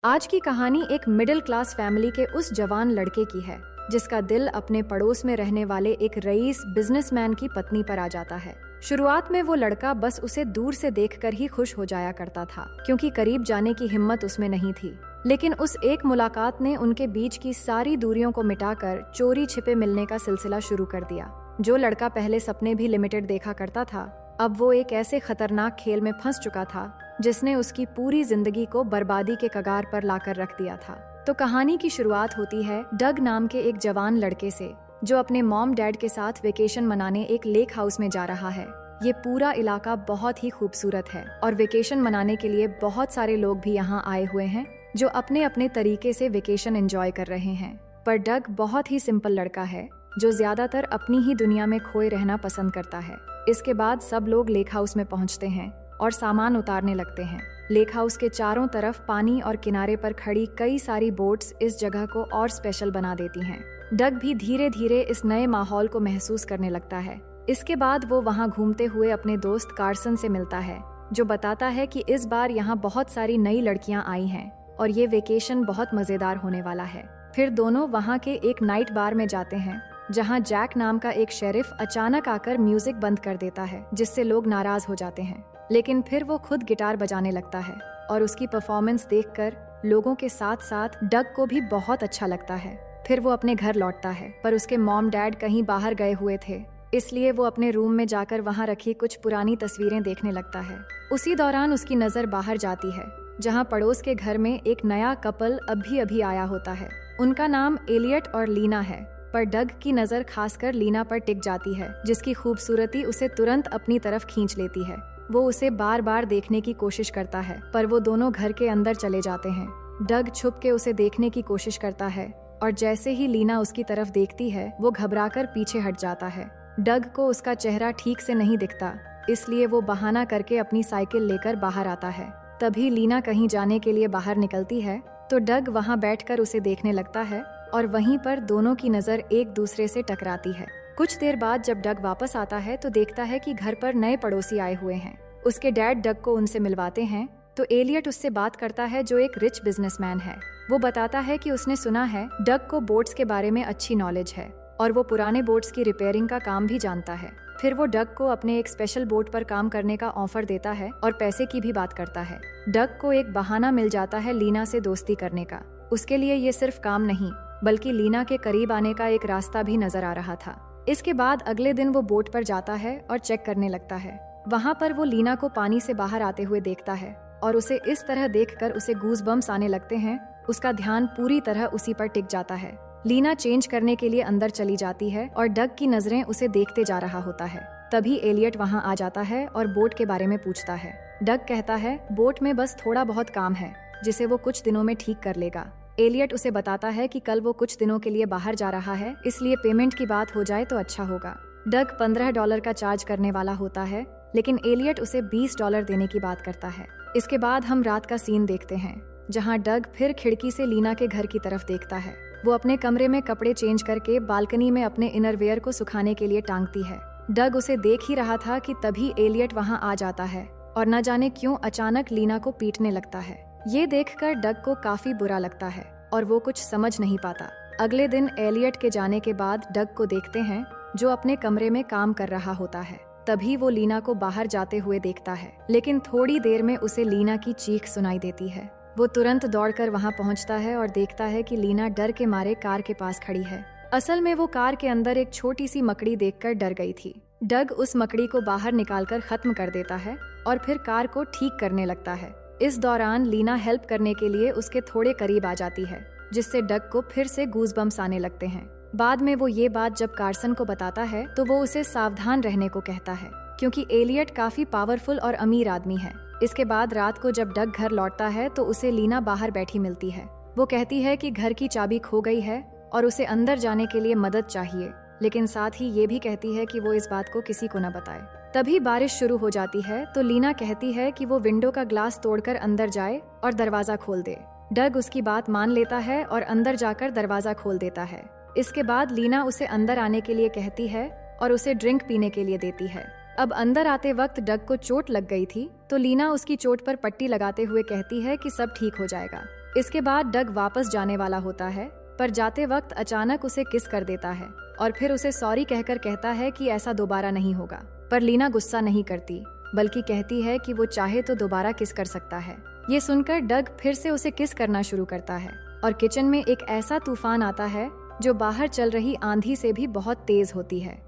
आज की कहानी एक मिडिल क्लास फैमिली के उस जवान लड़के की है जिसका दिल अपने पड़ोस में रहने वाले एक रईस बिजनेसमैन की पत्नी पर आ जाता है। शुरुआत में वो लड़का बस उसे दूर से देखकर ही खुश हो जाया करता था, क्योंकि करीब जाने की हिम्मत उसमें नहीं थी। लेकिन उस एक मुलाकात ने उनके बीच की सारी दूरियों को मिटाकर चोरी छिपे मिलने का सिलसिला शुरू कर दिया। जो लड़का पहले सपने भी लिमिटेड देखा करता था, अब वो एक ऐसे खतरनाक खेल में फंस चुका था जिसने उसकी पूरी जिंदगी को बर्बादी के कगार पर लाकर रख दिया था। तो कहानी की शुरुआत होती है डग नाम के एक जवान लड़के से, जो अपने मॉम डैड के साथ वेकेशन मनाने एक लेक हाउस में जा रहा है। ये पूरा इलाका बहुत ही खूबसूरत है और वेकेशन मनाने के लिए बहुत सारे लोग भी यहाँ आए हुए हैं जो अपने अपने तरीके से वेकेशन एंजॉय कर रहे हैं। पर डग बहुत ही सिंपल लड़का है जो ज्यादातर अपनी ही दुनिया में खोए रहना पसंद करता है। इसके बाद सब लोग लेक हाउस में पहुँचते हैं और सामान उतारने लगते हैं। लेक हाउस के चारों तरफ पानी और किनारे पर खड़ी कई सारी बोट्स इस जगह को और स्पेशल बना देती हैं। डग भी धीरे धीरे इस नए माहौल को महसूस करने लगता है। इसके बाद वो वहाँ घूमते हुए अपने दोस्त कार्सन से मिलता है, जो बताता है कि इस बार यहाँ बहुत सारी नई लड़कियाँ आई हैं और ये वेकेशन बहुत मजेदार होने वाला है। फिर दोनों वहाँ के एक नाइट बार में जाते हैं, जहाँ जैक नाम का एक शेरिफ अचानक आकर म्यूजिक बंद कर देता है, जिससे लोग नाराज हो जाते हैं। लेकिन फिर वो खुद गिटार बजाने लगता है और उसकी परफॉर्मेंस देखकर लोगों के साथ साथ डग को भी बहुत अच्छा लगता है। फिर वो अपने घर लौटता है, पर उसके मॉम डैड कहीं बाहर गए हुए थे, इसलिए वो अपने रूम में जाकर वहाँ रखी कुछ पुरानी तस्वीरें देखने लगता है। उसी दौरान उसकी नजर बाहर जाती है, जहाँ पड़ोस के घर में एक नया कपल अभी आया होता है। उनका नाम एलियट और लीना है, पर डग की नजर खासकर लीना पर टिक जाती है, जिसकी खूबसूरती उसे तुरंत अपनी तरफ खींच लेती है। वो उसे बार बार देखने की कोशिश करता है, पर वो दोनों घर के अंदर चले जाते हैं। डग छुप के उसे देखने की कोशिश करता है और जैसे ही लीना उसकी तरफ देखती है, वो घबराकर पीछे हट जाता है। डग को उसका चेहरा ठीक से नहीं दिखता, इसलिए वो बहाना करके अपनी साइकिल लेकर बाहर आता है। तभी लीना कहीं जाने के लिए बाहर निकलती है, तो डग वहाँ बैठकर उसे देखने लगता है और वहीं पर दोनों की नजर एक दूसरे से टकराती है। कुछ देर बाद जब डग वापस आता है तो देखता है कि घर पर नए पड़ोसी आए हुए हैं। उसके डैड डग को उनसे मिलवाते हैं, तो एलियट उससे बात करता है, जो एक रिच बिजनेसमैन है। वो बताता है कि उसने सुना है डग को बोट्स के बारे में अच्छी नॉलेज है और वो पुराने बोट्स की रिपेयरिंग का काम भी जानता है। फिर वो डग को अपने एक स्पेशल बोट पर काम करने का ऑफर देता है और पैसे की भी बात करता है। डग को एक बहाना मिल जाता है लीना से दोस्ती करने का। उसके लिए ये सिर्फ काम नहीं, बल्कि लीना के करीब आने का एक रास्ता भी नजर आ रहा था। इसके बाद अगले दिन वो बोट पर जाता है और चेक करने लगता है। वहाँ पर वो लीना को पानी से बाहर आते हुए देखता है और उसे इस तरह देखकर उसे गूज़बम्स आने लगते हैं। उसका ध्यान पूरी तरह उसी पर टिक जाता है। लीना चेंज करने के लिए अंदर चली जाती है और डग की नजरें उसे देखते जा रहा होता है। तभी एलियट वहाँ आ जाता है और बोट के बारे में पूछता है। डग कहता है बोट में बस थोड़ा बहुत काम है, जिसे वो कुछ दिनों में ठीक कर लेगा। एलियट उसे बताता है कि कल वो कुछ दिनों के लिए बाहर जा रहा है, इसलिए पेमेंट की बात हो जाए तो अच्छा होगा। डग $15 का चार्ज करने वाला होता है, लेकिन एलियट उसे $20 देने की बात करता है। इसके बाद हम रात का सीन देखते हैं, जहां डग फिर खिड़की से लीना के घर की तरफ देखता है। वो अपने कमरे में कपड़े चेंज करके बालकनी में अपने इनरवेयर को सुखाने के लिए टांगती है। डग उसे देख ही रहा था कि तभी एलियट वहां आ जाता है और न जाने क्यों अचानक लीना को पीटने लगता है। ये देखकर डग को काफी बुरा लगता है और वो कुछ समझ नहीं पाता। अगले दिन एलियट के जाने के बाद डग को देखते हैं, जो अपने कमरे में काम कर रहा होता है। तभी वो लीना को बाहर जाते हुए देखता है, लेकिन थोड़ी देर में उसे लीना की चीख सुनाई देती है। वो तुरंत दौड़कर वहां पहुंचता है और देखता है कि लीना डर के मारे कार के पास खड़ी है। असल में वो कार के अंदर एक छोटी सी मकड़ी देखकर डर गई थी। डग उस मकड़ी को बाहर निकालकर खत्म कर देता है और फिर कार को ठीक करने लगता है। इस दौरान लीना हेल्प करने के लिए उसके थोड़े करीब आ जाती है, जिससे डग को फिर से गूज़बम्स आने लगते हैं। बाद में वो ये बात जब कार्सन को बताता है तो वो उसे सावधान रहने को कहता है, क्योंकि एलियट काफी पावरफुल और अमीर आदमी है। इसके बाद रात को जब डग घर लौटता है तो उसे लीना बाहर बैठी मिलती है। वो कहती है कि घर की चाबी खो गई है और उसे अंदर जाने के लिए मदद चाहिए, लेकिन साथ ही ये भी कहती है कि वो इस बात को किसी को न बताए। तभी बारिश शुरू हो जाती है, तो लीना कहती है कि वो विंडो का ग्लास तोड़कर अंदर जाए और दरवाजा खोल दे। डग उसकी बात मान लेता है और अंदर जाकर दरवाजा खोल देता है। इसके बाद लीना उसे अंदर आने के लिए कहती है और उसे ड्रिंक पीने के लिए देती है। अब अंदर आते वक्त डग को चोट लग गई थी, तो लीना उसकी चोट पर पट्टी लगाते हुए कहती है कि सब ठीक हो जाएगा। इसके बाद डग वापस जाने वाला होता है, पर जाते वक्त अचानक उसे किस कर देता है और फिर उसे सॉरी कहकर कहता है कि ऐसा दोबारा नहीं होगा। पर लीना गुस्सा नहीं करती, बल्कि कहती है कि वो चाहे तो दोबारा किस कर सकता है। ये सुनकर डग फिर से उसे किस करना शुरू करता है और किचन में एक ऐसा तूफान आता है जो बाहर चल रही आंधी से भी बहुत तेज होती है।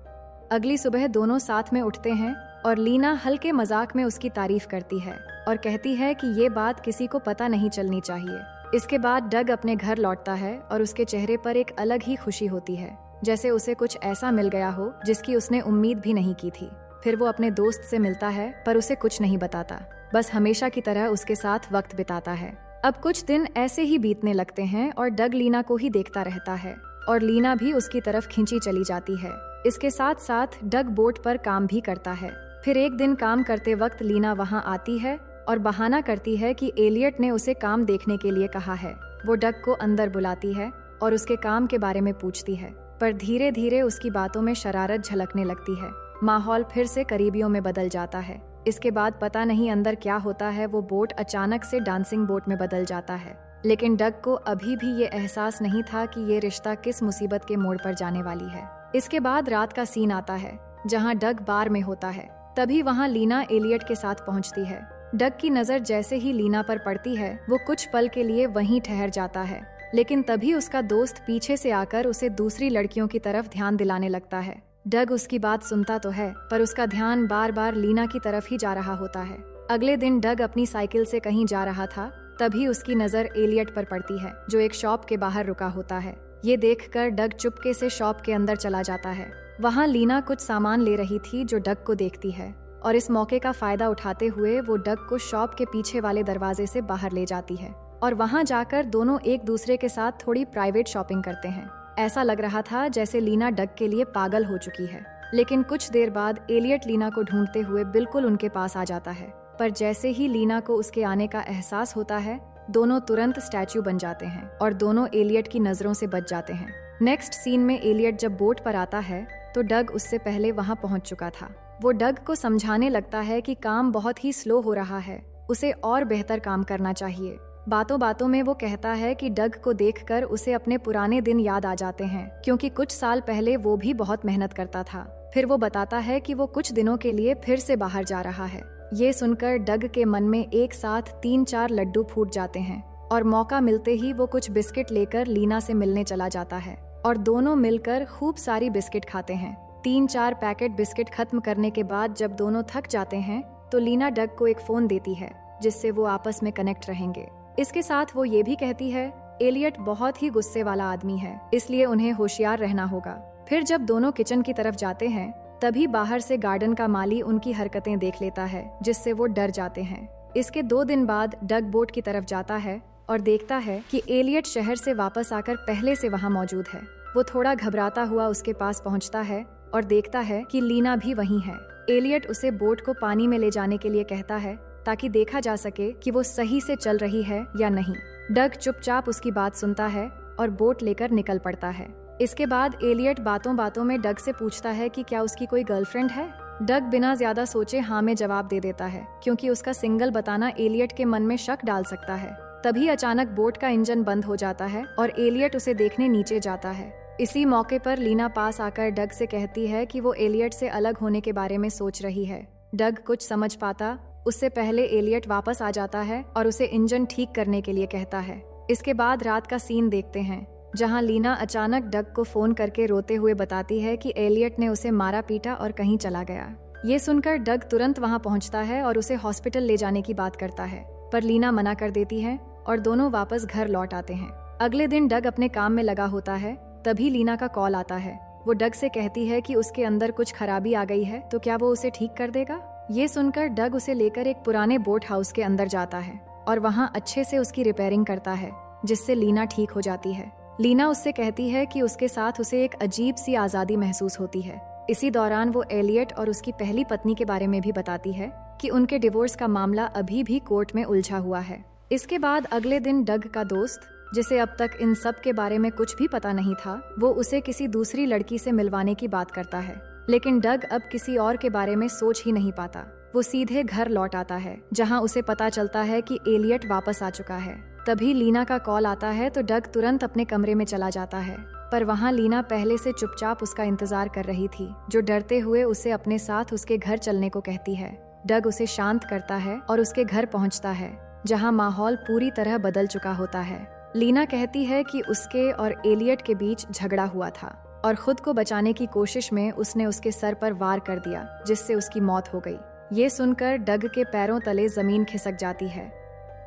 अगली सुबह दोनों साथ में उठते हैं और लीना हल्के मजाक में उसकी तारीफ करती है और कहती है कि ये बात किसी को पता नहीं चलनी चाहिए। इसके बाद डग अपने घर लौटता है और उसके चेहरे पर एक अलग ही खुशी होती है, जैसे उसे कुछ ऐसा मिल गया हो जिसकी उसने उम्मीद भी नहीं की थी। फिर वो अपने दोस्त से मिलता है, पर उसे कुछ नहीं बताता, बस हमेशा की तरह उसके साथ वक्त बिताता है। अब कुछ दिन ऐसे ही बीतने लगते हैं और डग लीना को ही देखता रहता है और लीना भी उसकी तरफ खींची चली जाती है। इसके साथ साथ डग बोट पर काम भी करता है। फिर एक दिन काम करते वक्त लीना वहाँ आती है और बहाना करती है कि एलियट ने उसे काम देखने के लिए कहा है। वो डग को अंदर बुलाती है और उसके काम के बारे में पूछती है, पर धीरे धीरे उसकी बातों में शरारत झलकने लगती है। माहौल फिर से करीबियों में बदल जाता है। इसके बाद पता नहीं अंदर क्या होता है, वो बोट अचानक से डांसिंग बोट में बदल जाता है। लेकिन डग को अभी भी ये एहसास नहीं था कि ये रिश्ता किस मुसीबत के मोड़ पर जाने वाली है। इसके बाद रात का सीन आता है जहाँ डग बार में होता है। तभी वहाँ लीना एलियट के साथ पहुँचती है। डग की नजर जैसे ही लीना पर पड़ती है, वो कुछ पल के लिए वहीं ठहर जाता है, लेकिन तभी उसका दोस्त पीछे से आकर उसे दूसरी लड़कियों की तरफ ध्यान दिलाने लगता है। डग उसकी बात सुनता तो है, पर उसका ध्यान बार बार लीना की तरफ ही जा रहा होता है। अगले दिन डग अपनी साइकिल से कहीं जा रहा था, तभी उसकी नजर एलियट पर पड़ती है, जो एक शॉप के बाहर रुका होता है। ये देखकर डग चुपके से शॉप के अंदर चला जाता है। वहाँ लीना कुछ सामान ले रही थी जो डग को देखती है और इस मौके का फायदा उठाते हुए वो डग को शॉप के पीछे वाले दरवाजे से बाहर ले जाती है और वहाँ जाकर दोनों एक दूसरे के साथ थोड़ी प्राइवेट शॉपिंग करते हैं। ऐसा लग रहा था जैसे लीना डग के लिए पागल हो चुकी है। लेकिन कुछ देर बाद एलियट लीना को ढूंढते हुए बिल्कुल उनके पास आ जाता है, पर जैसे ही लीना को उसके आने का एहसास होता है, दोनों तुरंत स्टैच्यू बन जाते हैं और दोनों एलियट की नजरों से बच जाते हैं। नेक्स्ट सीन में एलियट जब बोट पर आता है तो डग उससे पहले वहाँ पहुँच चुका था। वो डग को समझाने लगता है कि काम बहुत ही स्लो हो रहा है, उसे और बेहतर काम करना चाहिए। बातों बातों में वो कहता है कि डग को देखकर उसे अपने पुराने दिन याद आ जाते हैं, क्योंकि कुछ साल पहले वो भी बहुत मेहनत करता था। फिर वो बताता है कि वो कुछ दिनों के लिए फिर से बाहर जा रहा है। ये सुनकर डग के मन में एक साथ 3-4 लड्डू फूट जाते हैं और मौका मिलते ही वो कुछ बिस्किट लेकर लीना से मिलने चला जाता है और दोनों मिलकर खूब सारी बिस्किट खाते हैं। 3-4 पैकेट बिस्किट खत्म करने के बाद जब दोनों थक जाते हैं तो लीना डग को एक फोन देती है, जिससे वो आपस में कनेक्ट रहेंगे। इसके साथ वो ये भी कहती है, एलियट बहुत ही गुस्से वाला आदमी है, इसलिए उन्हें होशियार रहना होगा। फिर जब दोनों किचन की तरफ जाते हैं, तभी बाहर से गार्डन का माली उनकी हरकतें देख लेता है, जिससे वो डर जाते हैं। इसके 2 दिन बाद डग बोट की तरफ जाता है और देखता है कि एलियट शहर से वापस आकर पहले से वहाँ मौजूद है। वो थोड़ा घबराता हुआ उसके पास पहुँचता है और देखता है कि लीना भी वहीं है। एलियट उसे बोट को पानी में ले जाने के लिए कहता है, ताकि देखा जा सके कि वो सही से चल रही है या नहीं। डग चुपचाप उसकी बात सुनता है और बोट लेकर निकल पड़ता है। इसके बाद एलियट बातों बातों में डग से पूछता है कि क्या उसकी कोई गर्लफ्रेंड है। डग बिना ज्यादा सोचे हाँ में जवाब दे देता है, क्योंकि उसका सिंगल बताना एलियट के मन में शक डाल सकता है। तभी अचानक बोट का इंजन बंद हो जाता है और एलियट उसे देखने नीचे जाता है। इसी मौके पर लीना पास आकर डग से कहती है कि वो एलियट से अलग होने के बारे में सोच रही है। डग कुछ समझ पाता उससे पहले एलियट वापस आ जाता है और उसे इंजन ठीक करने के लिए कहता है। इसके बाद रात का सीन देखते हैं, जहां लीना अचानक डग को फोन करके रोते हुए बताती है कि एलियट ने उसे मारा पीटा और कहीं चला गया। ये सुनकर डग तुरंत वहां पहुंचता है और उसे हॉस्पिटल ले जाने की बात करता है, पर लीना मना कर देती है और दोनों वापस घर लौट आते हैं। अगले दिन डग अपने काम में लगा होता है, तभी लीना का कॉल आता है। वो डग से कहती है कि उसके अंदर कुछ खराबी आ गई है, तो क्या वो उसे ठीक कर देगा। ये सुनकर डग उसे लेकर एक पुराने बोट हाउस के अंदर जाता है और वहाँ अच्छे से उसकी रिपेयरिंग करता है, जिससे लीना ठीक हो जाती है। लीना उससे कहती है कि उसके साथ उसे एक अजीब सी आज़ादी महसूस होती है। इसी दौरान वो एलियट और उसकी पहली पत्नी के बारे में भी बताती है कि उनके डिवोर्स का मामला अभी भी कोर्ट में उलझा हुआ है। इसके बाद अगले दिन डग का दोस्त, जिसे अब तक इन सब के बारे में कुछ भी पता नहीं था, वो उसे किसी दूसरी लड़की से मिलवाने की बात करता है। लेकिन डग अब किसी और के बारे में सोच ही नहीं पाता। वो सीधे घर लौट आता है, जहां उसे पता चलता है कि एलियट वापस आ चुका है। तभी लीना का कॉल आता है तो डग तुरंत अपने कमरे में चला जाता है, पर वहाँ लीना पहले से चुपचाप उसका इंतजार कर रही थी, जो डरते हुए उसे अपने साथ उसके घर चलने को कहती है। डग उसे शांत करता है और उसके घर पहुँचता है, जहाँ माहौल पूरी तरह बदल चुका होता है। लीना कहती है कि उसके और एलियट के बीच झगड़ा हुआ था और खुद को बचाने की कोशिश में उसने उसके सर पर वार कर दिया, जिससे उसकी मौत हो गई। ये सुनकर डग के पैरों तले जमीन खिसक जाती है,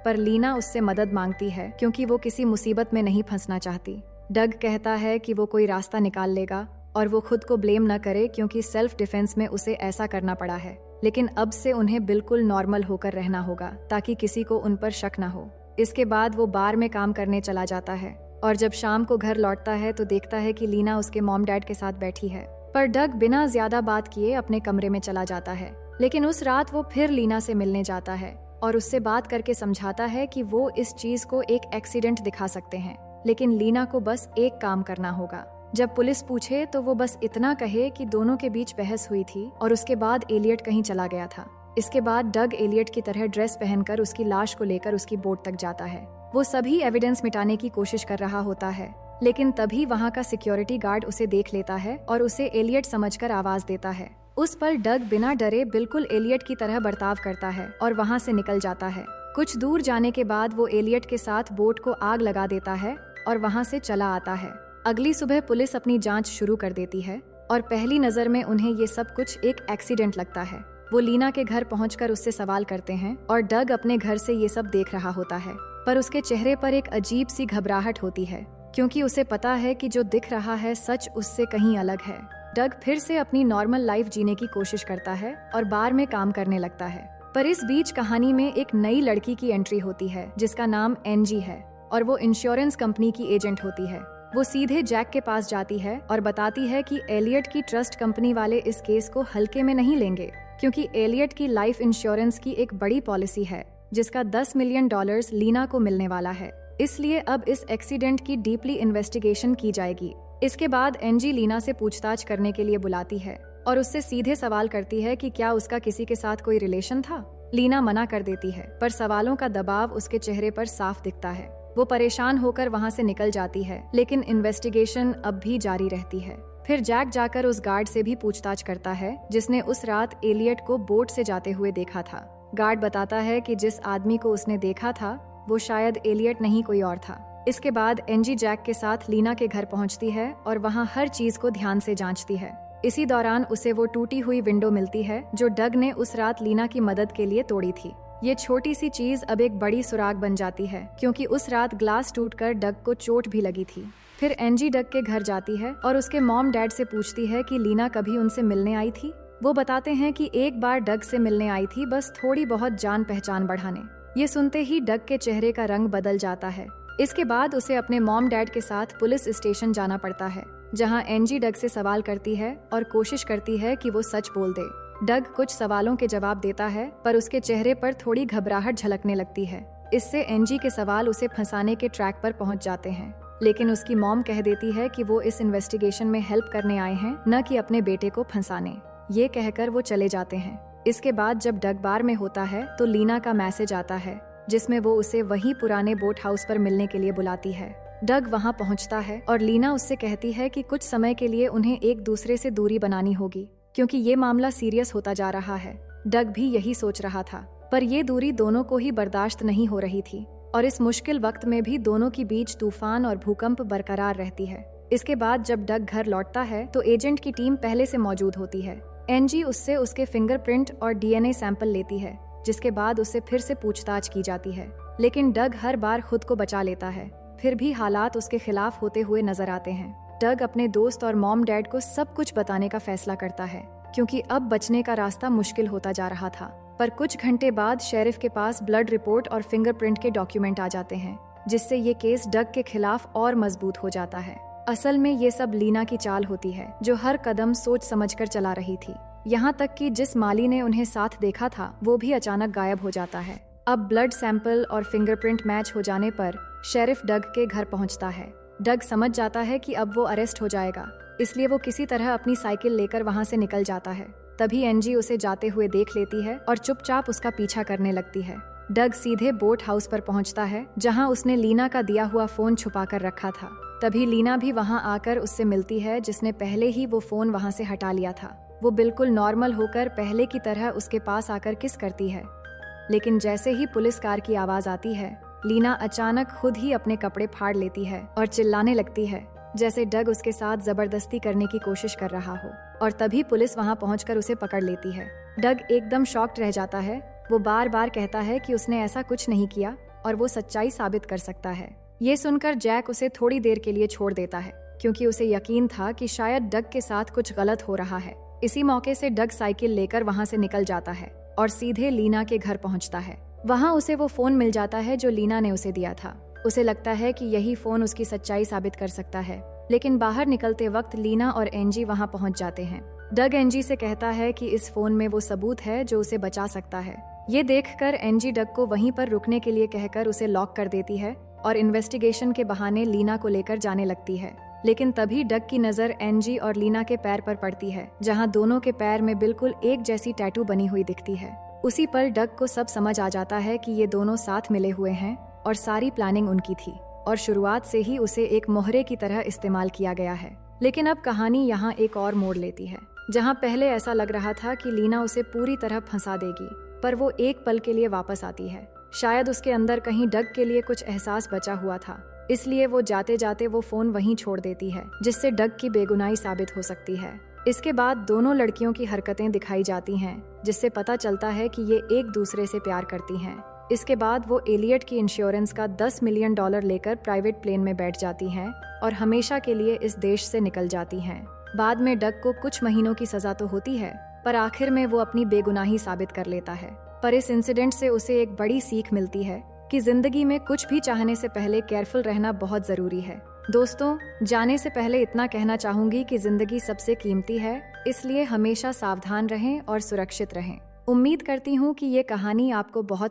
पर लीना उससे मदद मांगती है क्योंकि वो किसी मुसीबत में नहीं फंसना चाहती। डग कहता है कि वो कोई रास्ता निकाल लेगा और वो खुद को ब्लेम न करे क्योंकि सेल्फ डिफेंस में उसे ऐसा करना पड़ा है, लेकिन अब से उन्हें बिल्कुल नॉर्मल होकर रहना होगा ताकि किसी को उन पर शक न हो। इसके बाद वो बार में काम करने चला जाता है और जब शाम को घर लौटता है तो देखता है कि लीना उसके मॉम डैड के साथ बैठी है, पर डग बिना ज्यादा बात किए अपने कमरे में चला जाता है। लेकिन उस रात वो फिर लीना से मिलने जाता है और उससे बात करके समझाता है कि वो इस चीज को एक एक्सीडेंट दिखा सकते हैं, लेकिन लीना को बस एक काम करना होगा। जब पुलिस पूछे तो वो बस इतना कहे कि दोनों के बीच बहस हुई थी और उसके बाद एलियट कहीं चला गया था। इसके बाद डग एलियट की तरह ड्रेस पहनकर उसकी लाश को लेकर उसकी बोट तक जाता है। वो सभी एविडेंस मिटाने की कोशिश कर रहा होता है, लेकिन तभी वहाँ का सिक्योरिटी गार्ड उसे देख लेता है और उसे एलियट समझकर आवाज देता है। उस पर डग बिना डरे बिल्कुल एलियट की तरह बर्ताव करता है और वहाँ से निकल जाता है। कुछ दूर जाने के बाद वो एलियट के साथ बोट को आग लगा देता है और वहाँ से चला आता है। अगली सुबह पुलिस अपनी जांच शुरू कर देती है और पहली नजर में उन्हें ये सब कुछ एक एक्सीडेंट लगता है। वो लीना के घर पहुंचकर उससे सवाल करते हैं और डग अपने घर से ये सब देख रहा होता है, पर उसके चेहरे पर एक अजीब सी घबराहट होती है क्योंकि उसे पता है कि जो दिख रहा है सच उससे कहीं अलग है। डग फिर से अपनी नॉर्मल लाइफ जीने की कोशिश करता है और बार में काम करने लगता है, पर इस बीच कहानी में एक नई लड़की की एंट्री होती है जिसका नाम एनजी है और वो इंश्योरेंस कंपनी की एजेंट होती है। वो सीधे जैक के पास जाती है और बताती है कि एलियट की ट्रस्ट कंपनी वाले इस केस को हल्के में नहीं लेंगे क्योंकि एलियट की लाइफ इंश्योरेंस की एक बड़ी पॉलिसी है जिसका $10 मिलियन लीना को मिलने वाला है, इसलिए अब इस एक्सीडेंट की डीपली इन्वेस्टिगेशन की जाएगी। इसके बाद एनजी लीना से पूछताछ करने के लिए बुलाती है और उससे सीधे सवाल करती है कि क्या उसका किसी के साथ कोई रिलेशन था। लीना मना कर देती है, पर सवालों का दबाव उसके चेहरे पर साफ दिखता है। वो परेशान होकर वहाँ से निकल जाती है, लेकिन इन्वेस्टिगेशन अब भी जारी रहती है। फिर जैक जाकर उस गार्ड से भी पूछताछ करता है जिसने उस रात एलियट को बोट से जाते हुए देखा था। गार्ड बताता है कि जिस आदमी को उसने देखा था वो शायद एलियट नहीं कोई और था। इसके बाद एनजी जैक के साथ लीना के घर पहुंचती है और वहां हर चीज को ध्यान से जांचती है। इसी दौरान उसे वो टूटी हुई विंडो मिलती है जो डग ने उस रात लीना की मदद के लिए तोड़ी थी। ये छोटी सी चीज अब एक बड़ी सुराग बन जाती है क्योंकि उस रात ग्लास टूटकर डग को चोट भी लगी थी। फिर एनजी डग के घर जाती है और उसके मॉम डैड से पूछती है कि लीना कभी उनसे मिलने आई थी। वो बताते हैं कि एक बार डग से मिलने आई थी, बस थोड़ी बहुत जान पहचान बढ़ाने। ये सुनते ही डग के चेहरे का रंग बदल जाता है। इसके बाद उसे अपने मॉम डैड के साथ पुलिस स्टेशन जाना पड़ता है, जहां एनजी डग से सवाल करती है और कोशिश करती है कि वो सच बोल दे। डग कुछ सवालों के जवाब देता है, पर उसके चेहरे पर थोड़ी घबराहट झलकने लगती है। इससे एनजी के सवाल उसे फंसाने के ट्रैक पर पहुंच जाते हैं, लेकिन उसकी मॉम कह देती है कि वो इस इन्वेस्टिगेशन में हेल्प करने आए हैं, न कि अपने बेटे को फंसाने। ये कहकर वो चले जाते हैं। इसके बाद जब डग बार में होता है तो लीना का मैसेज आता है जिसमें वो उसे वही पुराने बोट हाउस पर मिलने के लिए बुलाती है। डग वहां पहुंचता है और लीना उससे कहती है कि कुछ समय के लिए उन्हें एक दूसरे से दूरी बनानी होगी क्योंकि ये मामला सीरियस होता जा रहा है। डग भी यही सोच रहा था, पर ये दूरी दोनों को ही बर्दाश्त नहीं हो रही थी और इस मुश्किल वक्त में भी दोनों के बीच तूफान और भूकंप बरकरार रहती है। इसके बाद जब डग घर लौटता है तो एजेंट की टीम पहले से मौजूद होती है। एनजी उससे उसके फिंगरप्रिंट और डीएनए सैंपल लेती है, जिसके बाद उससे फिर से पूछताछ की जाती है, लेकिन डग हर बार खुद को बचा लेता है। फिर भी हालात उसके खिलाफ होते हुए नजर आते हैं। डग अपने दोस्त और मॉम डैड को सब कुछ बताने का फैसला करता है क्योंकि अब बचने का रास्ता मुश्किल होता जा रहा था। पर कुछ घंटे बाद शेरिफ के पास ब्लड रिपोर्ट और फिंगरप्रिंट के डॉक्यूमेंट आ जाते हैं, जिससे ये केस डग के खिलाफ और मजबूत हो जाता है। असल में ये सब लीना की चाल होती है, जो हर कदम सोच समझकर चला रही थी। यहाँ तक कि जिस माली ने उन्हें साथ देखा था वो भी अचानक गायब हो जाता है। अब ब्लड सैंपल और फिंगरप्रिंट मैच हो जाने पर शेरिफ डग के घर पहुँचता है। डग समझ जाता है कि अब वो अरेस्ट हो जाएगा, इसलिए वो किसी तरह अपनी साइकिल लेकर वहाँ से निकल जाता है। तभी एनजी उसे जाते हुए देख लेती है और चुपचाप उसका पीछा करने लगती है। डग सीधे बोट हाउस पर पहुंचता है, जहां उसने लीना का दिया हुआ फोन छुपा कर रखा था। तभी लीना भी वहां आकर उससे मिलती है, जिसने पहले ही वो फोन वहां से हटा लिया था। वो बिल्कुल नॉर्मल होकर पहले की तरह उसके पास आकर किस करती है, लेकिन जैसे ही पुलिस कार की आवाज आती है, लीना अचानक खुद ही अपने कपड़े फाड़ लेती है और चिल्लाने लगती है, जैसे डग उसके साथ जबरदस्ती करने की कोशिश कर रहा हो। और तभी पुलिस वहां पहुंचकर उसे पकड़ लेती है। डग एकदम शॉक्ड रह जाता है। वो बार बार कहता है कि उसने ऐसा कुछ नहीं किया और वो सच्चाई साबित कर सकता है। ये सुनकर जैक उसे थोड़ी देर के लिए छोड़ देता है, क्योंकि उसे यकीन था कि शायद डग के साथ कुछ गलत हो रहा है। इसी मौके से डग साइकिल लेकर वहां से निकल जाता है और सीधे लीना के घर पहुंचता है। वहां उसे वो फोन मिल जाता है जो लीना ने उसे दिया था। उसे लगता है कि यही फोन उसकी सच्चाई साबित कर सकता है, लेकिन बाहर निकलते वक्त लीना और एंजी वहां पहुंच जाते हैं। डग एंजी से कहता है कि इस फोन में वो सबूत है जो उसे बचा सकता है। ये देखकर एंजी डग को वहीं पर रुकने के लिए कहकर उसे लॉक कर देती है और इन्वेस्टिगेशन के बहाने लीना को लेकर जाने लगती है। लेकिन तभी डग की नजर एंजी और लीना के पैर पर पड़ती है, जहां दोनों के पैर में बिल्कुल एक जैसी टैटू बनी हुई दिखती है। उसी पल डग को सब समझ आ जाता है कि ये दोनों साथ मिले हुए हैं और सारी प्लानिंग उनकी थी और शुरुआत से ही उसे एक मोहरे की तरह इस्तेमाल किया गया है। लेकिन अब कहानी यहाँ एक और मोड़ लेती है, जहाँ पहले ऐसा लग रहा था कि लीना उसे पूरी तरह फंसा देगी, पर वो एक पल के लिए वापस आती है। शायद उसके अंदर कहीं डग के लिए कुछ एहसास बचा हुआ था, इसलिए वो जाते जाते वो फोन वहीं छोड़ देती है, जिससे डग की बेगुनाही साबित हो सकती है। इसके बाद दोनों लड़कियों की हरकतें दिखाई जाती हैं, जिससे पता चलता है कि ये एक दूसरे से प्यार करती हैं। इसके बाद वो एलियट की इंश्योरेंस का $10 मिलियन लेकर प्राइवेट प्लेन में बैठ जाती हैं और हमेशा के लिए इस देश से निकल जाती हैं। बाद में डग को कुछ महीनों की सजा तो होती है, पर आखिर में वो अपनी बेगुनाही साबित कर लेता है। पर इस इंसिडेंट से उसे एक बड़ी सीख मिलती है कि जिंदगी में कुछ भी चाहने से पहले केयरफुल रहना बहुत जरूरी है। दोस्तों, जाने से पहले इतना कहना चाहूंगी कि जिंदगी सबसे कीमती है, इसलिए हमेशा सावधान रहें और सुरक्षित रहें। उम्मीद करती हूँ कि ये कहानी आपको बहुत